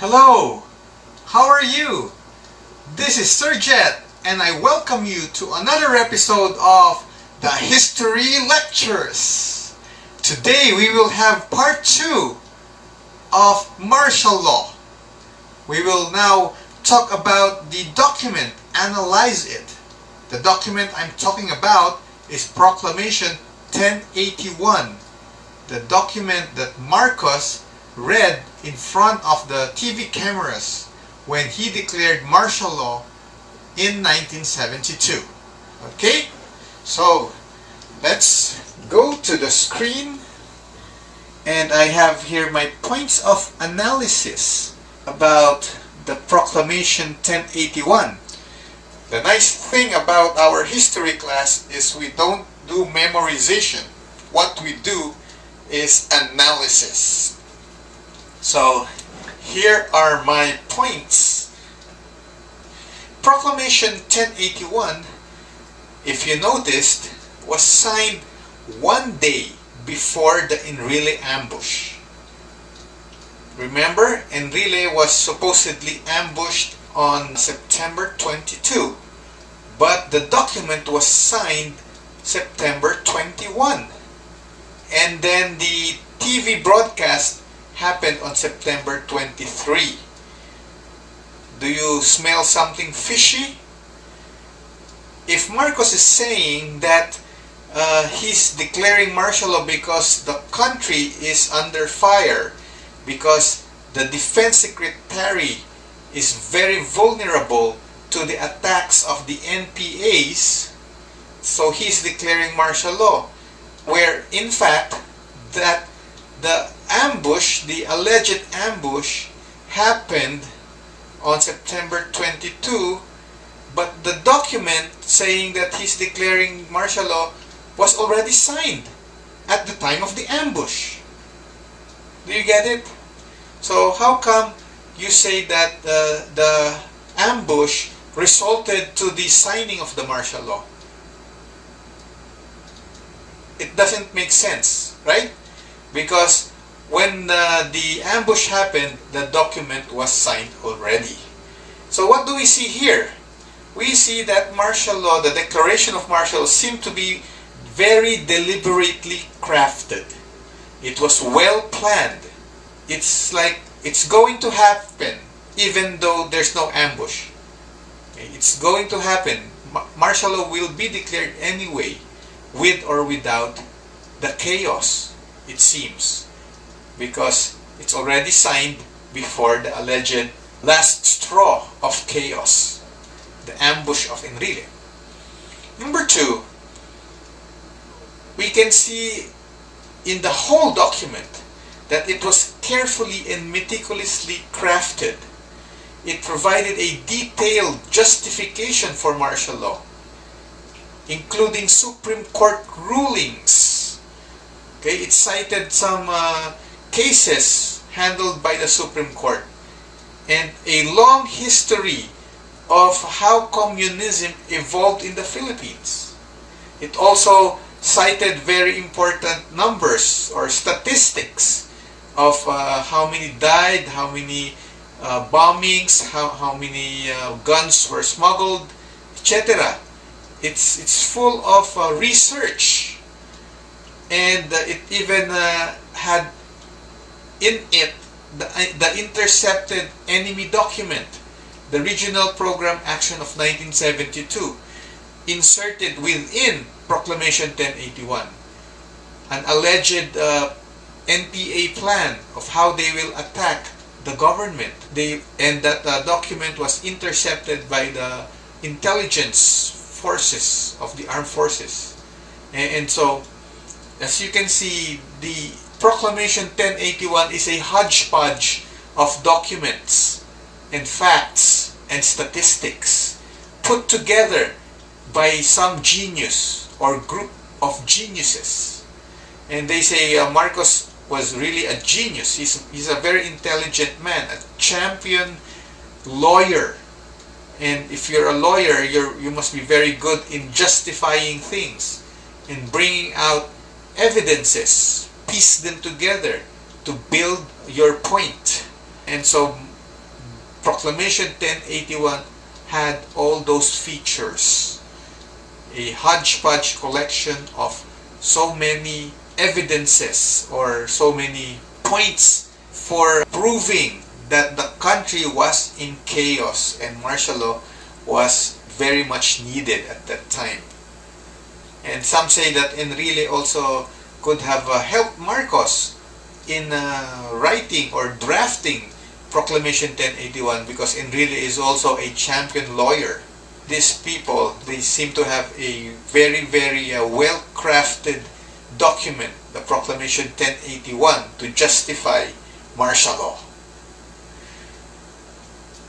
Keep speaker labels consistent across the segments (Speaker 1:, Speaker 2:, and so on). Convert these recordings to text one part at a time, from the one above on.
Speaker 1: Hello, how are you? This is Sir Jet, and I welcome you to another episode of the History Lectures. Today we will have part 2 of martial law. We will now talk about the document, analyze it. The document I'm talking about is Proclamation 1081, the document that Marcos read in front of the TV cameras when he declared martial law in 1972. Okay, so let's go to the screen, and I have here my points of analysis about the Proclamation 1081. The nice thing about our history class is we don't do memorization. What we do is analysis. So here are my points. Proclamation 1081, if you noticed, was signed one day before the Enrile ambush. Remember, Enrile was supposedly ambushed on September 22, but the document was signed September 21, and then the TV broadcast happened on September 23. Do you smell something fishy? If Marcos is saying that he's declaring martial law because the country is under fire, because the defense secretary is very vulnerable to the attacks of the NPAs, so he's declaring martial law, where in fact that the ambush, the alleged ambush, happened on September 22, but the document saying that he's declaring martial law was already signed at the time of the ambush. Do you get it? So how come you say that the ambush resulted to the signing of the martial law? It doesn't make sense, right? Because when the ambush happened, the document was signed already. So what do we see here? We see that martial law, the declaration of martial law, seemed to be very deliberately crafted. It was well planned. It's like it's going to happen even though there's no ambush. It's going to happen. Martial law will be declared anyway, with or without the chaos, it seems, because it's already signed before the alleged last straw of chaos, the ambush of Enrile. Number 2, we can see in the whole document that it was carefully and meticulously crafted. It provided a detailed justification for martial law, including Supreme Court rulings. Okay, it cited some cases handled by the Supreme Court and a long history of how communism evolved in the Philippines. It also cited very important numbers or statistics of how many died, how many bombings, how many guns were smuggled, etc. It's full of research, and it even had in it the intercepted enemy document, the Regional Program Action of 1972, inserted within Proclamation 1081, an alleged NPA plan of how they will attack the government. And that document was intercepted by the intelligence forces of the armed forces. And so, as you can see, the Proclamation 1081 is a hodgepodge of documents and facts and statistics put together by some genius or group of geniuses. And they say Marcos was really a genius. He's a very intelligent man, a champion lawyer. And if you're a lawyer, you must be very good in justifying things, in bringing out evidences, piece them together to build your point. And so Proclamation 1081 had all those features. A hodgepodge collection of so many evidences or so many points for proving that the country was in chaos and martial law was very much needed at that time. And some say that Enrile also could have helped Marcos in writing or drafting Proclamation 1081 because Enrile is also a champion lawyer. These people, they seem to have a very, very well-crafted document, the Proclamation 1081, to justify martial law.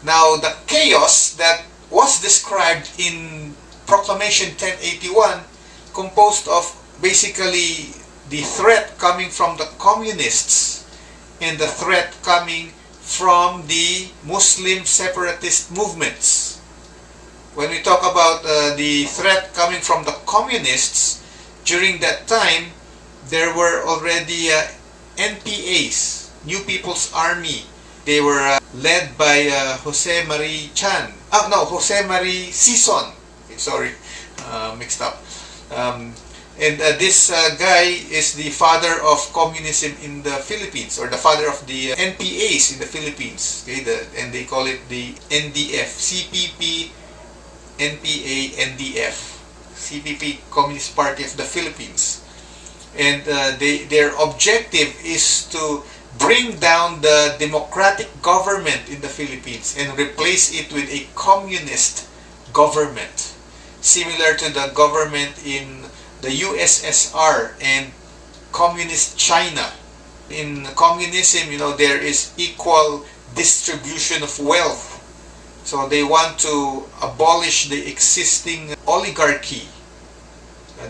Speaker 1: Now, the chaos that was described in Proclamation 1081 composed of basically the threat coming from the communists and the threat coming from the Muslim separatist movements. When we talk about the threat coming from the communists, during that time, there were already NPAs, New People's Army. They were led by Jose Marie Chan. Jose Marie Sison. Sorry, mixed up. This guy is the father of communism in the Philippines, or the father of the NPAs in the Philippines. Okay, and they call it the NDF, CPP, NPA, NDF, CPP, Communist Party of the Philippines. And their objective is to bring down the democratic government in the Philippines and replace it with a communist government, similar to the government in the USSR and communist China. In communism, there is equal distribution of wealth. So they want to abolish the existing oligarchy,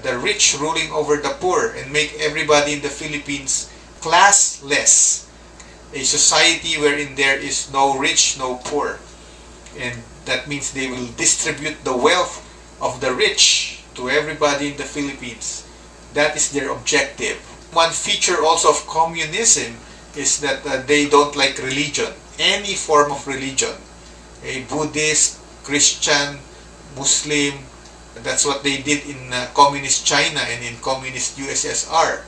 Speaker 1: the rich ruling over the poor, and make everybody in the Philippines classless, a society wherein there is no rich, no poor. And that means they will distribute the wealth of the rich to everybody in the Philippines. That is their objective. One feature also of communism is that they don't like religion, any form of religion. A Buddhist, Christian, Muslim, that's what they did in communist China and in communist USSR.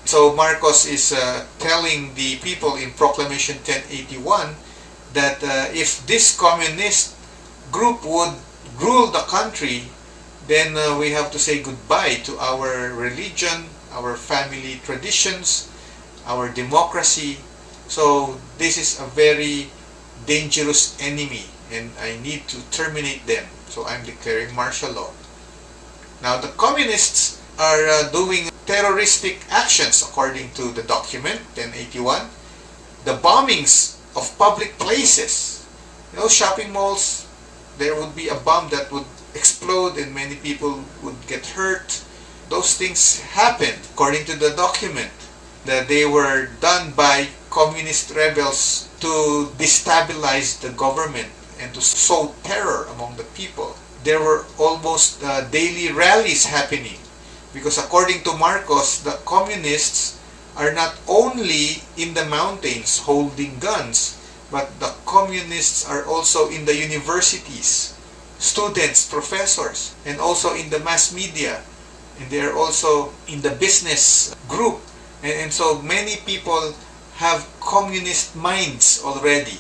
Speaker 1: So Marcos is telling the people in Proclamation 1081 that if this communist group would rule the country, then we have to say goodbye to our religion, our family traditions, our democracy. So this is a very dangerous enemy and I need to terminate them. So I'm declaring martial law. Now the communists are doing terroristic actions according to the document 1081. The bombings of public places, shopping malls, there would be a bomb that would explode and many people would get hurt. Those things happened according to the document, that they were done by communist rebels to destabilize the government and to sow terror among the people. There were almost daily rallies happening because according to Marcos, the communists are not only in the mountains holding guns, but the communists are also in the universities, students, professors, and also in the mass media, and they are also in the business group. And so many people have communist minds already.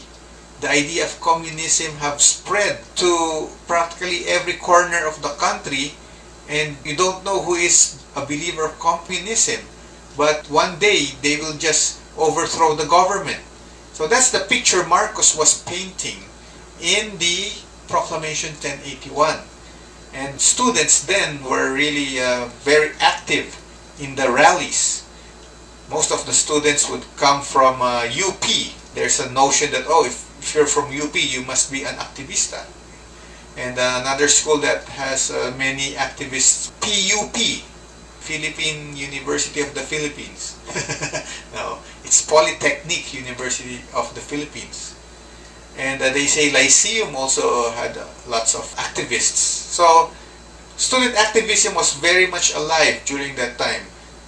Speaker 1: The idea of communism have spread to practically every corner of the country, and you don't know who is a believer of communism, but one day they will just overthrow the government. So that's the picture Marcos was painting in the Proclamation 1081. And students then were really very active in the rallies. Most of the students would come from UP. There's a notion that, if you're from UP, you must be an activista. And another school that has many activists, PUP, Philippine University of the Philippines. No, it's Polytechnic University of the Philippines. And they say Lyceum also had lots of activists. So student activism was very much alive during that time.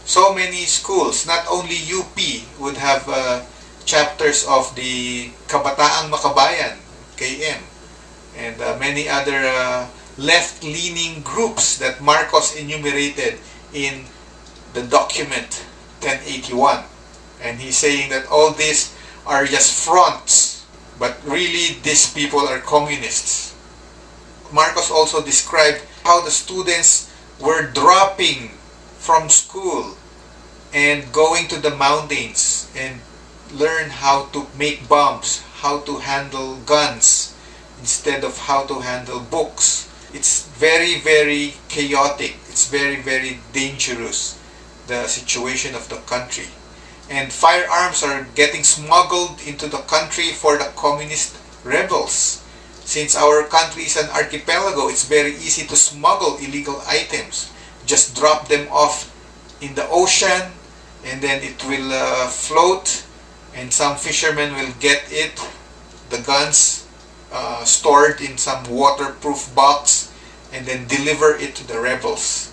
Speaker 1: So many schools, not only UP, would have chapters of the Kabataang Makabayan, KM, and many other left-leaning groups that Marcos enumerated in the document 1081. And he's saying that all these are just fronts, but really these people are communists. Marcos also described how the students were dropping from school and going to the mountains and learn how to make bombs, how to handle guns instead of how to handle books. It's very, very chaotic. It's very, very dangerous, the situation of the country. And firearms are getting smuggled into the country for the communist rebels. Since our country is an archipelago, it's very easy to smuggle illegal items. Just drop them off in the ocean, and then it will float, and some fishermen will get it, the guns, stored in some waterproof box, and then deliver it to the rebels.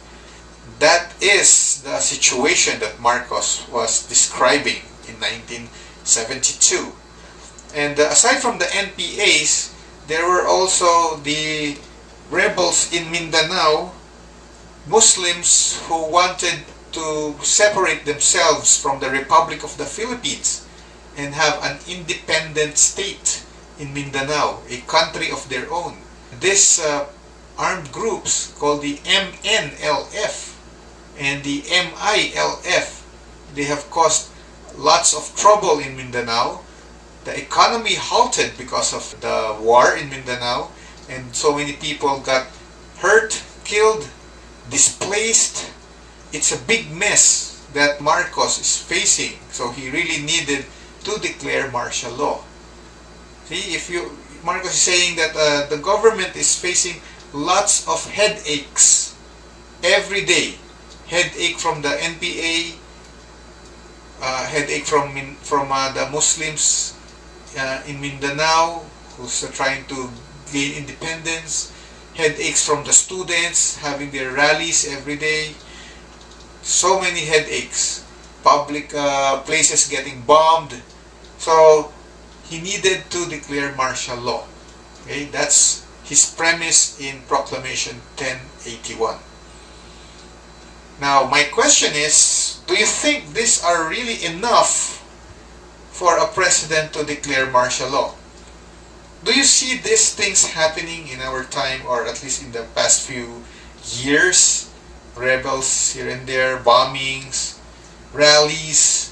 Speaker 1: That is the situation that Marcos was describing in 1972. And aside from the NPAs, there were also the rebels in Mindanao, Muslims who wanted to separate themselves from the Republic of the Philippines and have an independent state in Mindanao, a country of their own. These armed groups called the MNLF and the MILF, they have caused lots of trouble in Mindanao. The economy halted because of the war in Mindanao, and so many people got hurt, killed, displaced. It's a big mess that Marcos is facing, so he really needed to declare martial law. See, Marcos is saying that the government is facing lots of headaches every day. Headache from the NPA, headache from the Muslims in Mindanao who's trying to gain independence, headaches from the students having their rallies every day. So many headaches, public places getting bombed. So he needed to declare martial law. Okay, that's his premise in Proclamation 1081. Now, my question is, do you think these are really enough for a president to declare martial law? Do you see these things happening in our time, or at least in the past few years? Rebels here and there, bombings, rallies,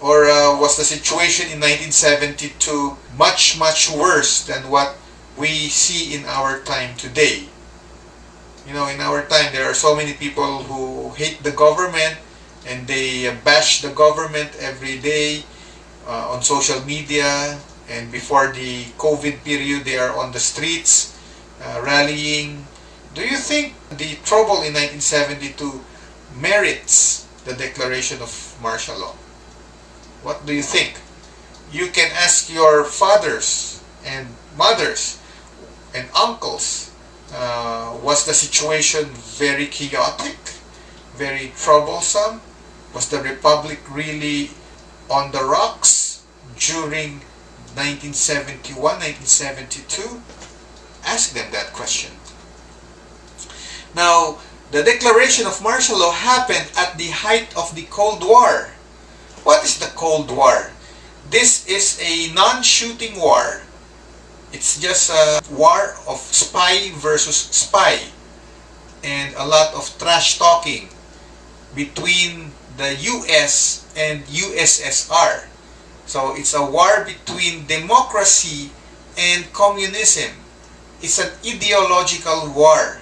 Speaker 1: or was the situation in 1972 much, much worse than what we see in our time today? You know, in our time, there are so many people who hate the government and they bash the government every day on social media. And before the COVID period, they are on the streets rallying. Do you think the trouble in 1972 merits the declaration of martial law? What do you think? You can ask your fathers and mothers and uncles. Was the situation very chaotic, very troublesome? Was the Republic really on the rocks during 1971, 1972? Ask them that question. Now, the declaration of martial law happened at the height of the Cold War. What is the Cold War? This is a non-shooting war. It's just a war of spy versus spy, and a lot of trash talking between the US and USSR. So it's a war between democracy and communism. It's an ideological war.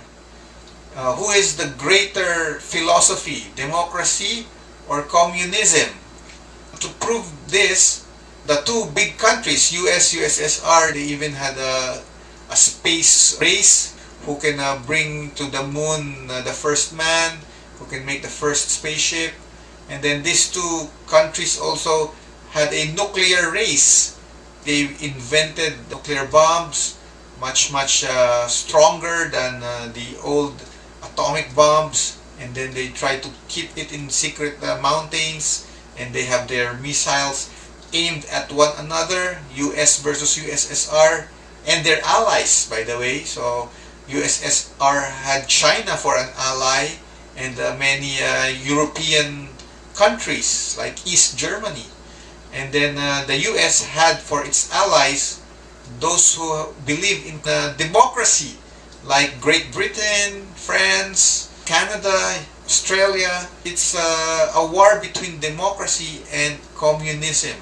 Speaker 1: Who is the greater philosophy, democracy or communism? To prove this, the two big countries, US, USSR, they even had a space race. Who can bring to the moon the first man, who can make the first spaceship. And then these two countries also had a nuclear race. They invented nuclear bombs, much stronger than the old atomic bombs, and then they try to keep it in secret mountains, and they have their missiles aimed at one another, US versus USSR. and their allies, by the way. So USSR had China for an ally, and many European countries like East Germany. And then the US had for its allies those who believe in democracy, like Great Britain, France, Canada, Australia. It's a war between democracy and communism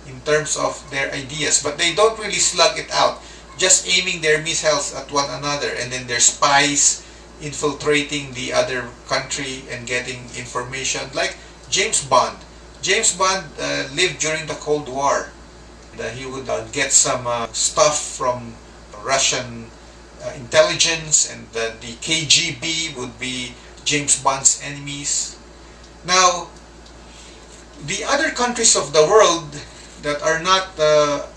Speaker 1: in terms of their ideas, but they don't really slug it out, just aiming their missiles at one another, and then their spies infiltrating the other country and getting information, like James Bond. James Bond lived during the Cold War. He would get some stuff from Russian intelligence, and the KGB would be James Bond's enemies. Now, the other countries of the world that are not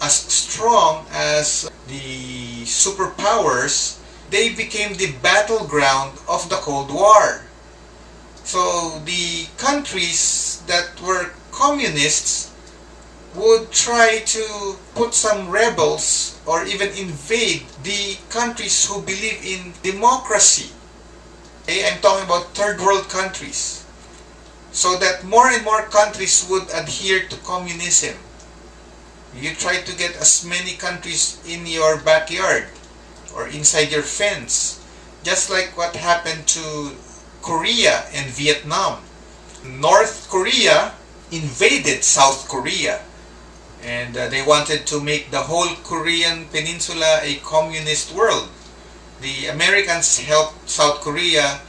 Speaker 1: as strong as the superpowers, they became the battleground of the Cold War. So the countries that were communists would try to put some rebels or even invade the countries who believe in democracy. Okay, I'm talking about third world countries. So that more and more countries would adhere to communism. You try to get as many countries in your backyard or inside your fence, just like what happened to Korea and Vietnam. North Korea invaded South Korea, and they wanted to make the whole Korean peninsula a communist world. The Americans helped South Korea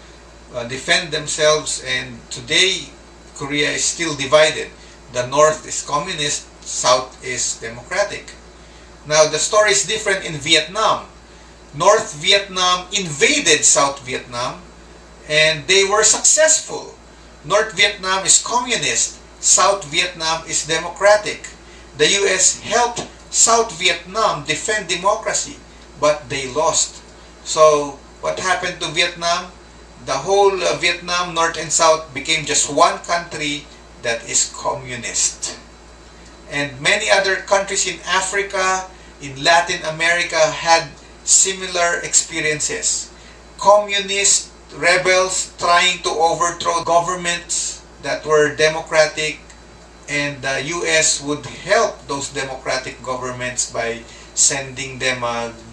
Speaker 1: defend themselves, and today Korea is still divided. The North is communist, South is democratic. Now the story is different in Vietnam. North Vietnam invaded South Vietnam, and they were successful. North Vietnam is communist, South Vietnam is democratic. The US helped South Vietnam defend democracy, but they lost. So what happened to Vietnam? The whole Vietnam, North and South, became just one country that is communist. And many other countries in Africa, in Latin America, had similar experiences. Communist rebels trying to overthrow governments that were democratic, and the US would help those democratic governments by sending them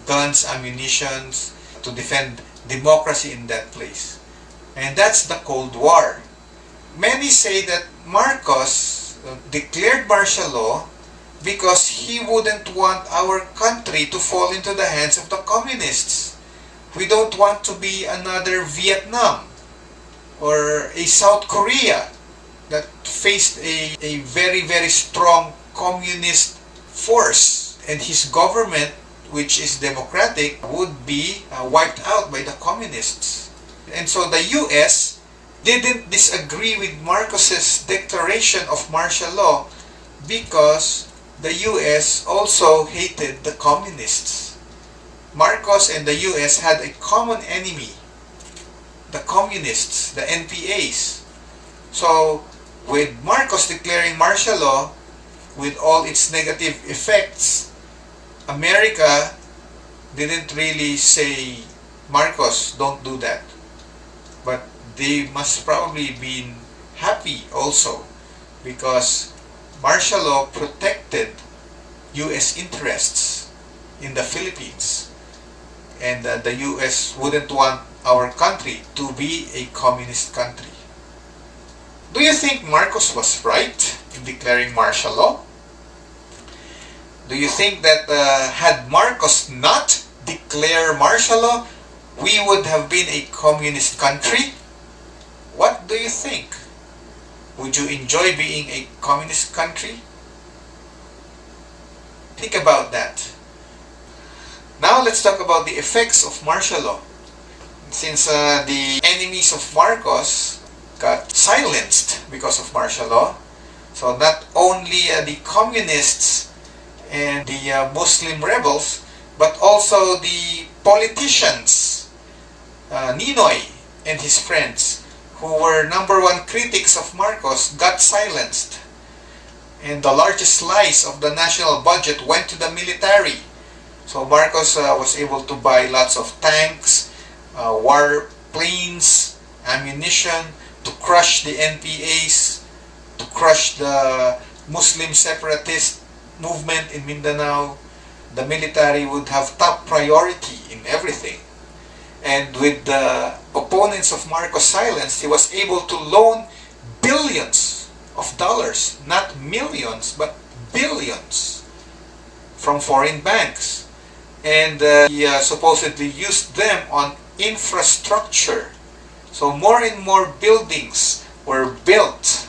Speaker 1: guns, ammunitions to defend democracy in that place. And that's the Cold War. Many say that Marcos declared martial law because he wouldn't want our country to fall into the hands of the communists. We don't want to be another Vietnam or a South Korea that faced a very, very strong communist force, and his government, which is democratic, would be wiped out by the communists. And so the US didn't disagree with Marcos's declaration of martial law because the US also hated the communists. Marcos and the US had a common enemy, the communists, the NPAs. So with Marcos declaring martial law, with all its negative effects, America didn't really say, Marcos, don't do that. But they must probably been happy also, because martial law protected US interests in the Philippines, and the US wouldn't want our country to be a communist country. Do you think Marcos was right in declaring martial law? Do you think that had Marcos not declared martial law, we would have been a communist country? What do you think? Would you enjoy being a communist country? Think about that. Now let's talk about the effects of martial law. Since the enemies of Marcos got silenced because of martial law, so not only the communists and the Muslim rebels, but also the politicians, Ninoy and his friends, who were number one critics of Marcos, got silenced. And the largest slice of the national budget went to the military. So Marcos was able to buy lots of tanks, war planes, ammunition to crush the NPAs, to crush the Muslim separatist movement in Mindanao. The military would have top priority in everything. And with the opponents of Marcos silenced, he was able to loan billions of dollars, not millions, but billions from foreign banks. And he supposedly used them on infrastructure. So more and more buildings were built.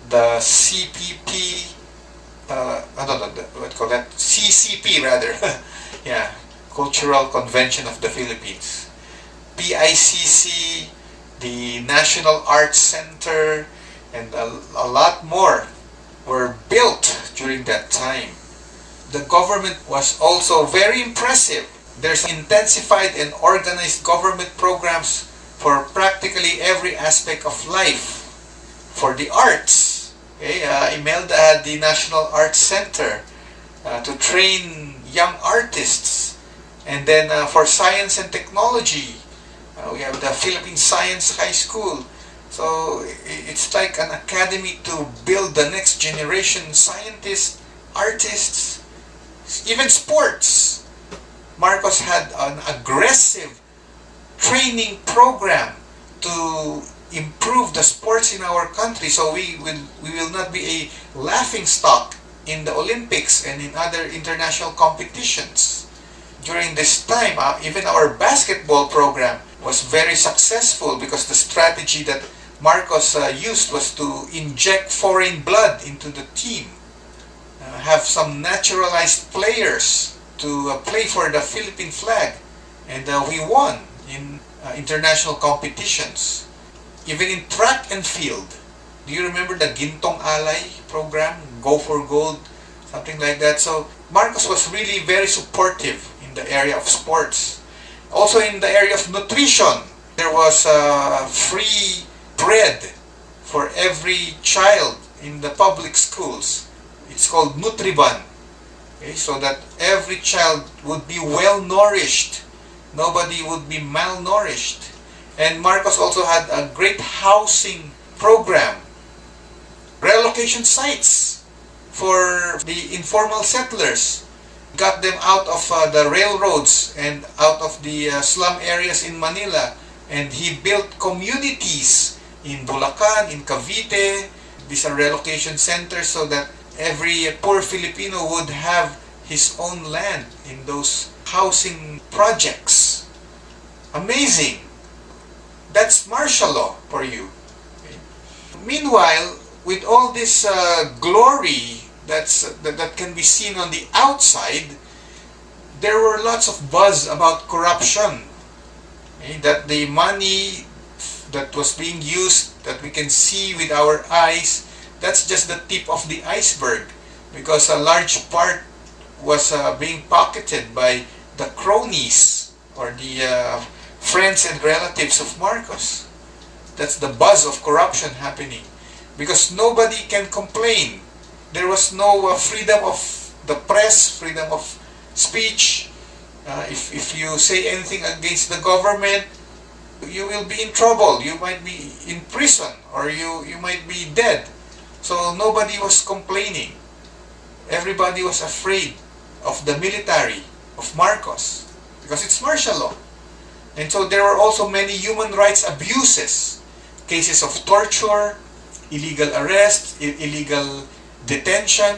Speaker 1: The CPP, what call that? CCP rather. Yeah, Cultural Convention of the Philippines. PICC, the National Arts Center, and a lot more were built during that time. The government was also very impressive. There's intensified and organized government programs for practically every aspect of life. For the arts, okay, Imelda had the National Arts Center to train young artists. And then for science and technology, we have the Philippine Science High School. So it's like an academy to build the next generation scientists, artists, even sports. Marcos had an aggressive training program to improve the sports in our country, so we will not be a laughing stock in the Olympics and in other international competitions. During this time, even our basketball program was very successful because the strategy that Marcos used was to inject foreign blood into the team, have some naturalized players to play for the Philippine flag, and we won in international competitions. Even in track and field, do you remember the Gintong Alay program? Go for gold, something like that. So Marcos was really very supportive in the area of sports. Also in the area of nutrition, there was free bread for every child in the public schools. It's called Nutriban. Okay, so that every child would be well nourished. Nobody would be malnourished. And Marcos also had a great housing program. Relocation sites for the informal settlers. Got them out of the railroads and out of the slum areas in Manila. And he built communities in Bulacan, in Cavite. These are relocation centers so that every poor Filipino would have his own land in those housing projects. Amazing. That's martial law for you. Okay. Meanwhile, with all this glory that can be seen on the outside, there were lots of buzz about corruption. Okay. That the money that was being used, that we can see with our eyes, that's just the tip of the iceberg, because a large part was being pocketed by the cronies or the friends and relatives of Marcos. That's the buzz of corruption happening, because nobody can complain. There was no freedom of the press, freedom of speech. If you say anything against the government, you will be in trouble. You might be in prison, or you might be dead. So nobody was complaining. Everybody was afraid of the military, of Marcos, because it's martial law. And so there were also many human rights abuses, cases of torture, illegal arrest, illegal detention,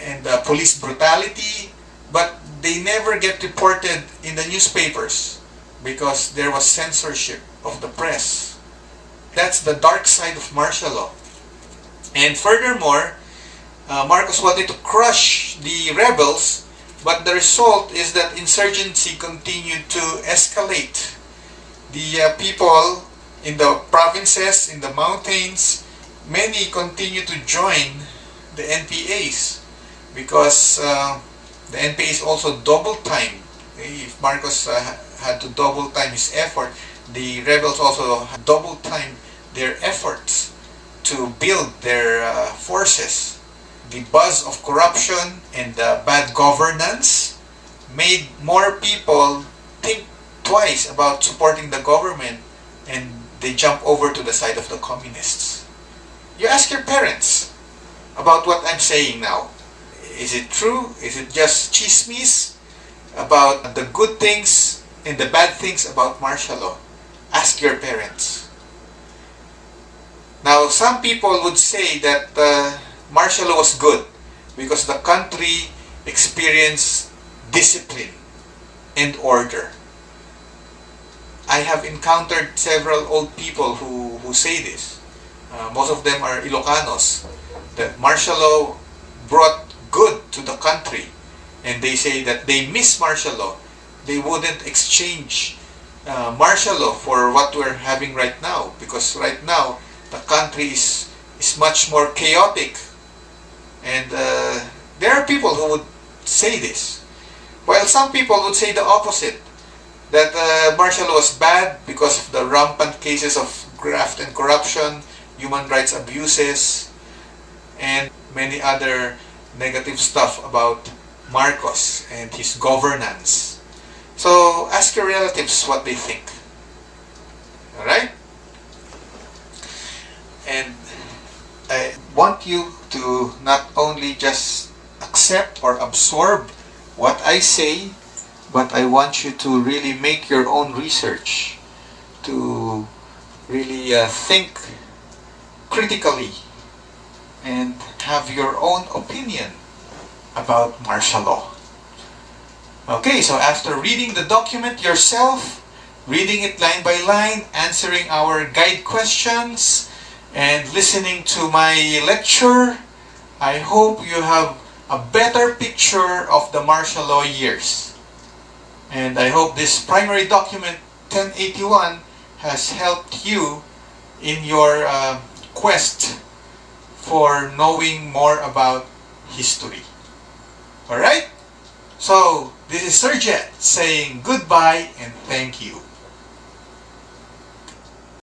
Speaker 1: and police brutality, but they never get reported in the newspapers because there was censorship of the press. That's the dark side of martial law. And furthermore, Marcos wanted to crush the rebels, but the result is that insurgency continued to escalate. The people in the provinces, in the mountains, many continue to join the NPAs because the NPAs also double time. If Marcos had to double time his effort, the rebels also double time their efforts to build their forces. The buzz of corruption and bad governance made more people think twice about supporting the government, and they jump over to the side of the communists. You ask your parents about what I'm saying now. Is it true? Is it just chismes about the good things and the bad things about martial law? Ask your parents. Now, some people would say that martial law was good because the country experienced discipline and order. I have encountered several old people who say this. Most of them are Ilocanos. That martial law brought good to the country, and they say that they miss martial law. They wouldn't exchange martial law for what we're having right now, because right now the country is much more chaotic, and there are people who would say this, while some people would say the opposite, that martial law was bad because of the rampant cases of graft and corruption, human rights abuses, and many other negative stuff about Marcos and his governance. So ask your relatives what they think. Alright? And I want you to not only just accept or absorb what I say, but I want you to really make your own research, to really think critically and have your own opinion about martial law. Okay, so after reading the document yourself, reading it line by line, answering our guide questions, and listening to my lecture, I hope you have a better picture of the martial law years. And I hope this primary document 1081 has helped you in your quest for knowing more about history. Alright? So, this is Sir Jet saying goodbye and thank you.